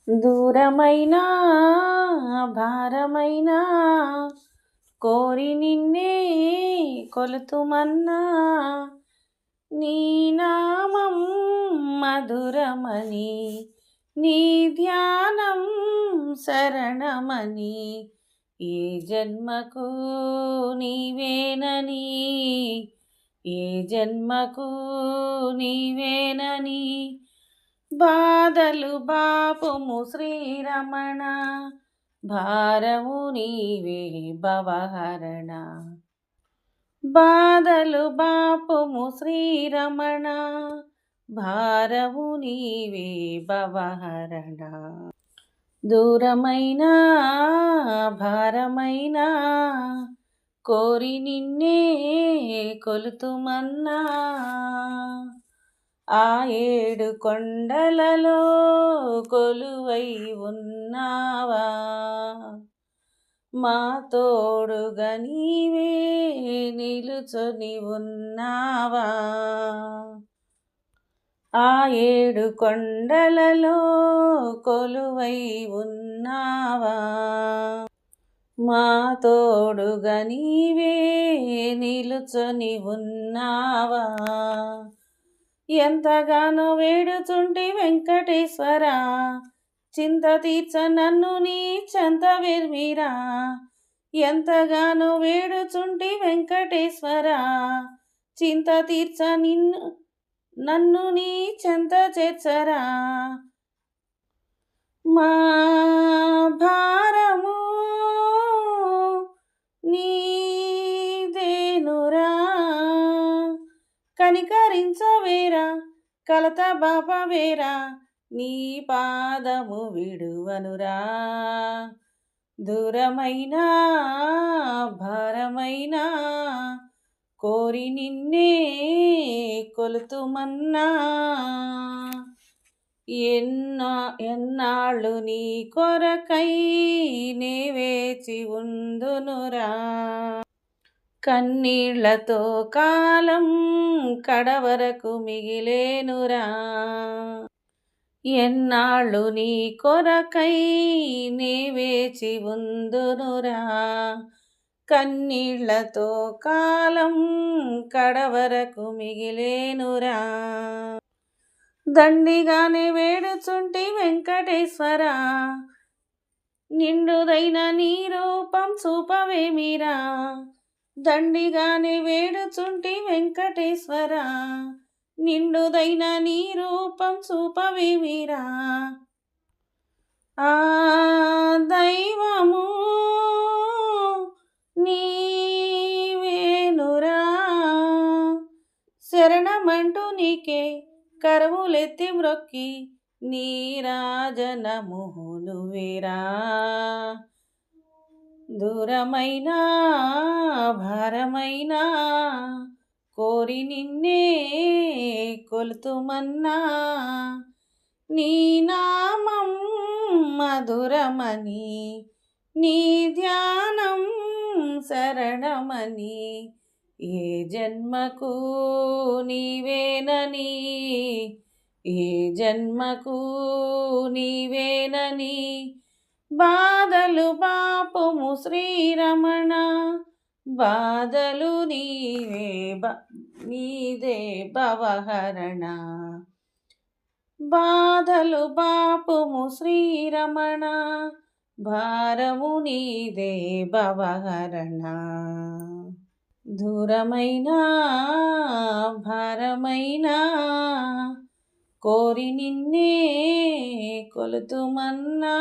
దూరమైనా భారమైనా కోరి నిన్నే కొలుతుమన్నా నీ నామం మధురమని నీ ధ్యానం శరణమని ఏ జన్మకు నీవేనని ఏ జన్మకు నీవేనని బాధలు బాపుము శ్రీరమణ భారము నీవే భవహరణ బాధలు బాపుము శ్రీరమణ భారము నీవే భవహరణ దూరమైన భారమైన కోరి నిన్నే కొలుతుమన్నా ఆ ఏడు కొండలలో కొలువై ఉన్నావా మా తోడుగా నీవే నిలుచొని ఉన్నావా ఆ ఏడు కొండలలో కొలువై ఉన్నావా మా తోడుగా నీవే నిలుచొని ఉన్నావా ఎంతగానో వేడుచుంటి వెంకటేశ్వర చింత తీర్చ నన్ను నీ చెంత వెర్మిరా ఎంతగానో వేడుచుంటి వెంకటేశ్వర చింత తీర్చ నన్ను నీ చెంత చేర్చరా మా భారము నీదేనురా కనికరించవేరా కలత బాపవేరా నీ పాదము విడువనురా దూరమైన భారమైన కోరి నిన్నే కొలుతుమన్నా ఎన్నాళ్ళు నీ కొరకై నే వేచి ఉందునురా కన్నీళ్లతో కాలం కడవరకు మిగిలేనురా ఎన్నాళ్ళు నీ కొరకై నే వేచి ఉందునురా కన్నీళ్లతో కాలం కడవరకు మిగిలేనురా దండిగానే వేడుచుంటి వెంకటేశ్వర నిండుదైన నీ రూపం చూపవేమిరా దండిగానే వేడుచుంటి వెంకటేశ్వర నిండుదైన నీ రూపం చూపవేమిరా ఆ దైవము నీవేనురా శరణమంటూ నీకే కరవులెత్తి మ్రొక్కి నీరాజనమును వేరా దూరమైన భారమైన కోరి నిన్నే కొలుతుమన్నా నీ నామం మధురమని నీ ధ్యానం శరణమని ఏ జన్మకు నీవేనని ఏ జన్మకు నీవేనని బాధలు బాపుము శ్రీరమణ బాధలు నీదే భవహరణ బాధలు బాపుము శ్రీరమణ భారము నీదే భవహరణ దూరమైన భారమైన కోరి నిన్నే కొలుతుమన్నా